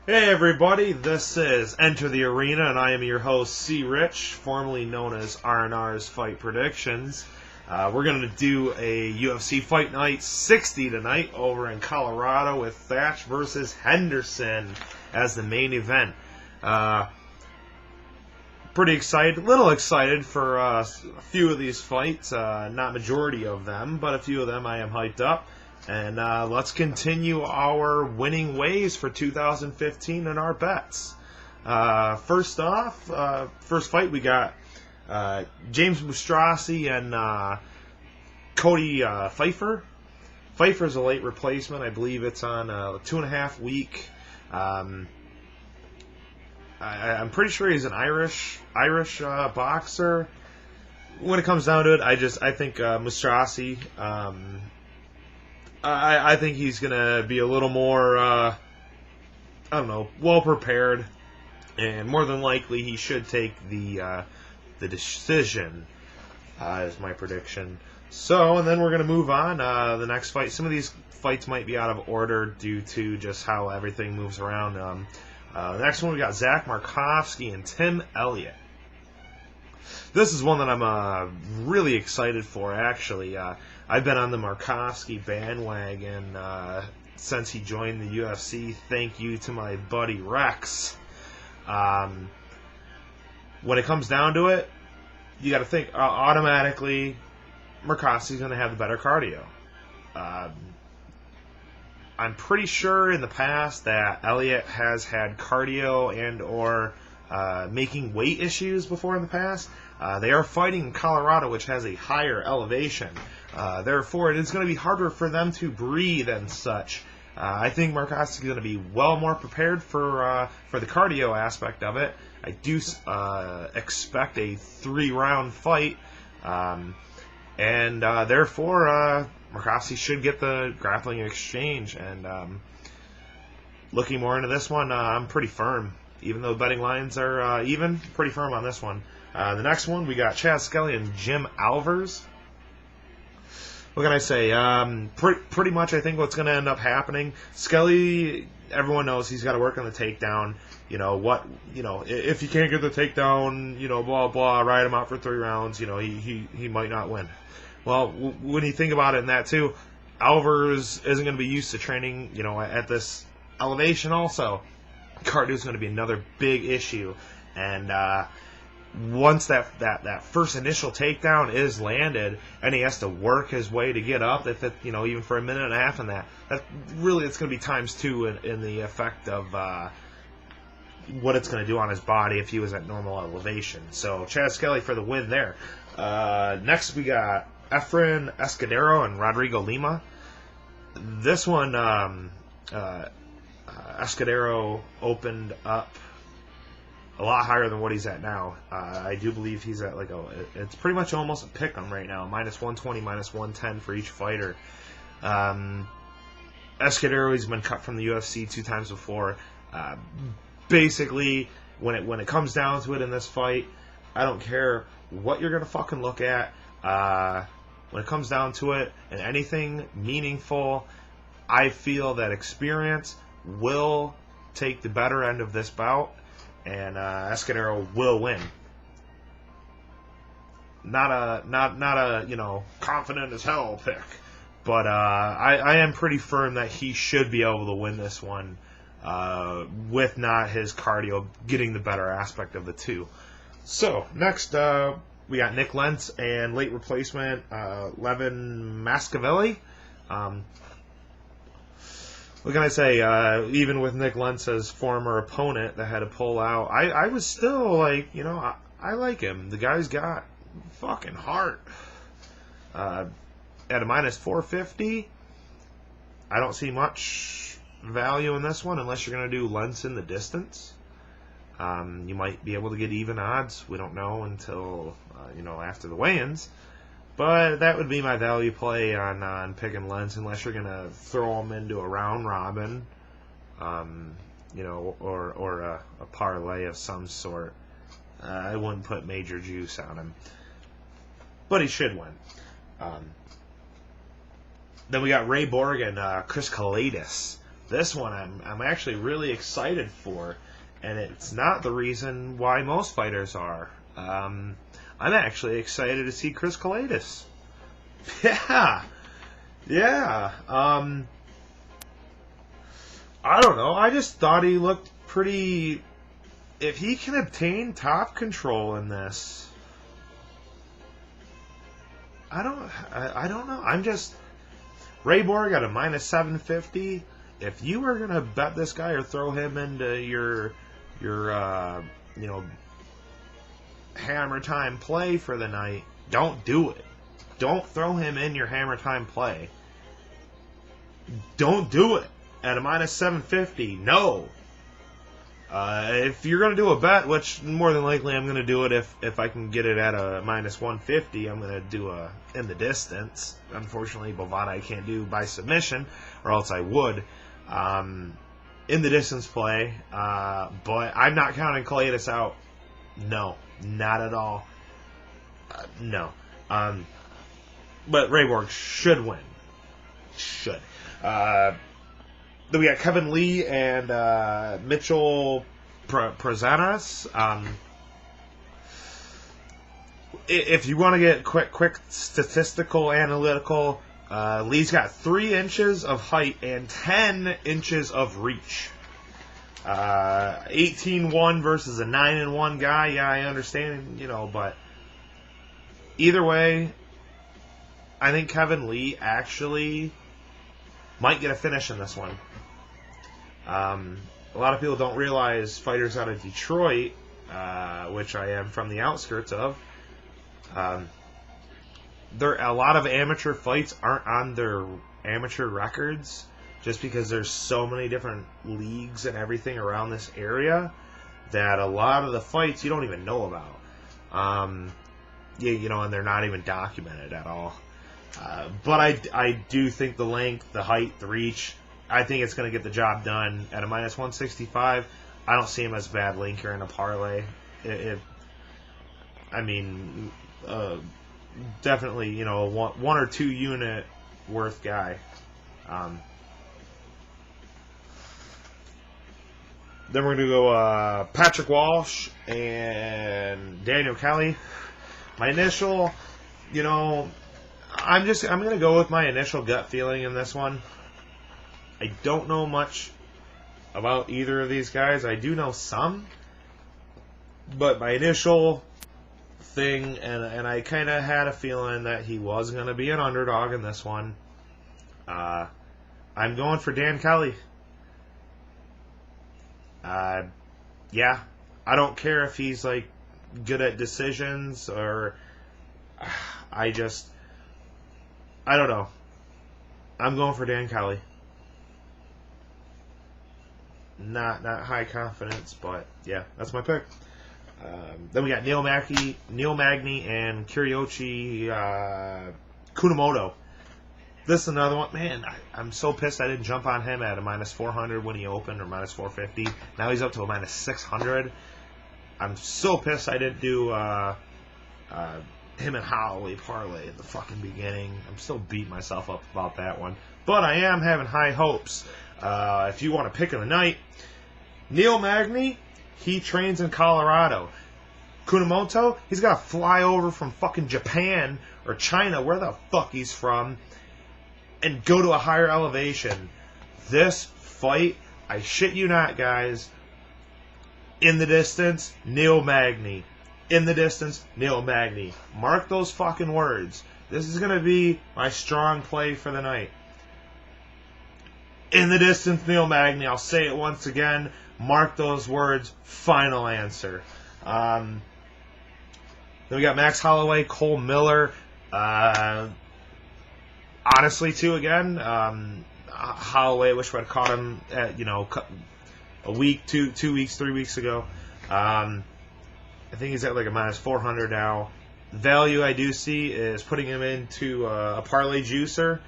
Hey everybody, this is Enter the Arena, and I am your host, C. Rich, formerly known as R&R's Fight Predictions. We're going to do a UFC Fight Night 60 tonight over in Colorado with Thatch versus Henderson as the main event. Pretty excited, little excited for a few of these fights, not majority of them, but a few of them I am hyped up. And let's continue our winning ways for 2015 and our bets. First off, first fight we got James Bustrasi and Cody Pfeiffer. Pfeiffer's a late replacement. I believe it's on a 2.5 week. I'm pretty sure he's an Irish boxer. When it comes down to it, I think Bustrasi. I think he's going to be a little more, well prepared, and more than likely he should take the decision, is my prediction. So, and then we're going to move on. The next fight, some of these fights might be out of order due to just how everything moves around. The next one we got Zach Markovsky and Tim Elliott. This is one that I'm really excited for, actually. I've been on the Markovsky bandwagon since he joined the UFC. Thank you to my buddy Rex. When it comes down to it, you got to think automatically Markovsky's going to have the better cardio. I'm pretty sure in the past that Elliott has had cardio and or making weight issues before in the past. They are fighting in Colorado, which has a higher elevation. Therefore, it is going to be harder for them to breathe and such. I think Markovsky is going to be well more prepared for the cardio aspect of it. I do expect a 3-round fight, and therefore Markovsky should get the grappling exchange. And looking more into this one, I'm pretty firm. Even though betting lines are even, pretty firm on this one. The next one, we got Chad Skelly and Jim Alvers. What can I say? Pretty much I think what's going to end up happening, Skelly, everyone knows he's got to work on the takedown. If he can't get the takedown, blah, blah, ride him out for 3 rounds, he might not win. Well, when you think about it in that too, Alvers isn't going to be used to training, at this elevation also. Cardio is going to be another big issue, and once that first initial takedown is landed, and he has to work his way to get up, if it even for a minute and a half in that really it's going to be ×2 in the effect of what it's going to do on his body if he was at normal elevation. So Chad Skelly for the win there. Next we got Efren Escudero and Rodrigo Lima. This one. Escudero opened up a lot higher than what he's at now. I do believe he's at it's pretty much almost a pick-em right now, -120, -110 for each fighter. Escudero, he's been cut from the UFC 2 times before. Basically, when it comes down to it in this fight, I don't care what you're gonna fucking look at. When it comes down to it, and anything meaningful, I feel that experience will take the better end of this bout, and Escudero will win. Not a confident as hell pick, but I am pretty firm that he should be able to win this one, with not his cardio getting the better aspect of the two. So next we got Nick Lentz and late replacement Levin Mascavelli. What can I say? Even with Nick Lentz's former opponent that had to pull out, I was still I like him. The guy's got fucking heart. At a -450, I don't see much value in this one unless you're going to do Lentz in the distance. You might be able to get even odds. We don't know until after the weigh-ins. But that would be my value play on picking Lentz, unless you're going to throw him into a round robin, or a parlay of some sort. I wouldn't put major juice on him. But he should win. Then we got Ray Borg and Chris Kalidas This one I'm actually really excited for, and it's not the reason why most fighters are. I'm actually excited to see Chris Kalidas. Yeah. I don't know. I just thought he looked pretty. If he can obtain top control in this, I don't know. I'm just Ray Borg at a minus 750. If you were gonna bet this guy or throw him into your hammer time play for the night, don't do it. Don't throw him in your hammer time play. Don't do it at a minus 750. No. If you're going to do a bet, which more than likely I'm going to do it if I can get it at a minus 150, I'm going to do a in the distance. Unfortunately, Bovada I can't do by submission, or else I would. In the distance play, but I'm not counting Kalidas out. No, not at all. No. But Ray Borg should win. Should. Then we got Kevin Lee and Mitchell Prazanas. If you want to get quick statistical, analytical, Lee's got 3 inches of height and 10 inches of reach. 18-1 versus a 9-1 guy. Yeah, I understand, but either way, I think Kevin Lee actually might get a finish in this one. A lot of people don't realize fighters out of Detroit, which I am from the outskirts of, a lot of amateur fights aren't on their amateur records just because there's so many different leagues and everything around this area that a lot of the fights you don't even know about. And they're not even documented at all. But I do think the length, the height, the reach, I think it's going to get the job done at a minus 165. I don't see him as a bad linker in a parlay. Definitely, one or 2 unit worth guy. Then we're going to go Patrick Walsh and Daniel Kelly. My initial, I'm going to go with my initial gut feeling in this one. I don't know much about either of these guys. I do know some, but my initial thing, and I kind of had a feeling that he was going to be an underdog in this one. I'm going for Dan Kelly. Yeah, I don't care if he's like good at decisions or I don't know. I'm going for Dan Kelly. Not high confidence, but yeah, that's my pick. Then we got Neil Magny and Kyoichi Kunamoto. This is another one. Man, I'm so pissed I didn't jump on him at a minus 400 when he opened, or minus 450. Now he's up to a minus 600. I'm so pissed I didn't do him and Holloway parlay at the fucking beginning. I'm still beating myself up about that one. But I am having high hopes. If you want to pick of the night, Neil Magny, he trains in Colorado. Kunamoto, he's got to fly over from fucking Japan or China, where the fuck he's from, and go to a higher elevation. This fight, I shit you not, guys, in the distance, Neil Magny. In the distance, Neil Magny. Mark those fucking words. This is going to be my strong play for the night. In the distance, Neil Magny. I'll say it once again. Mark those words. Final answer. Then we got Max Holloway, Cole Miller. Honestly, too, again, Holloway, I wish I'd caught him at, a week, 2 weeks, 3 weeks ago. I think he's at like a minus 400 now. Value I do see is putting him into a parlay juicer.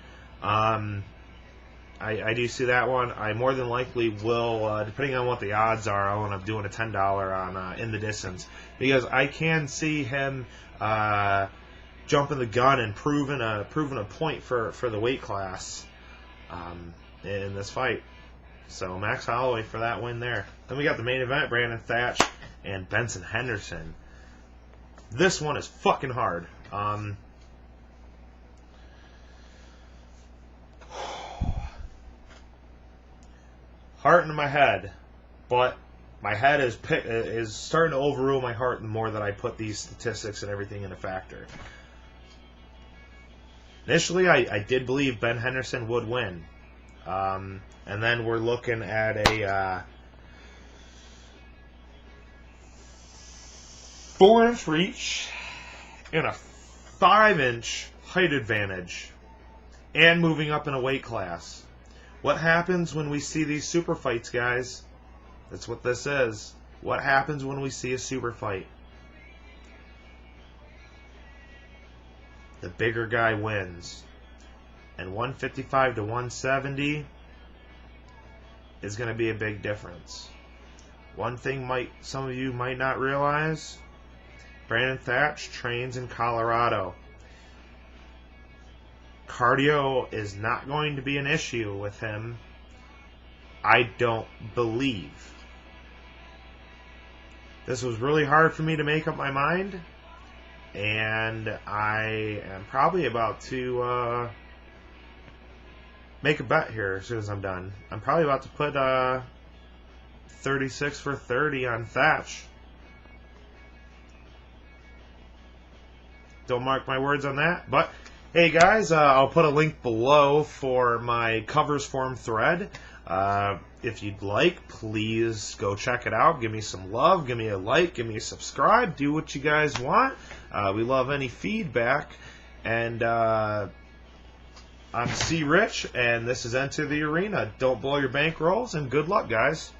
I do see that one. I more than likely will, depending on what the odds are, I'll end up doing a $10 on in the distance, because I can see him jumping the gun and proving a point for the weight class in this fight. So Max Holloway for that win there. Then we got the main event, Brandon Thatch and Benson Henderson. This one is fucking hard. Heart in my head, but my head is starting to overrule my heart the more that I put these statistics and everything into factor. Initially, I did believe Ben Henderson would win. And then we're looking at a 4-inch reach and a 5-inch height advantage and moving up in a weight class. What happens when we see these super fights, guys? That's what this is. What happens when we see a super fight? The bigger guy wins. And 155 to 170 is going to be a big difference. One thing some of you might not realize, Brandon Thatch trains in Colorado. Cardio is not going to be an issue with him, I don't believe. This was really hard for me to make up my mind, and I am probably about to make a bet here as soon as I'm done. I'm probably about to put 36 for 30 on Thatch. Don't mark my words on that, but hey guys, I'll put a link below for my covers form thread. If you'd like, please go check it out. Give me some love, give me a like, give me a subscribe, do what you guys want. We love any feedback. And I'm C. Rich, and this is Enter the Arena. Don't blow your bankrolls, and good luck, guys.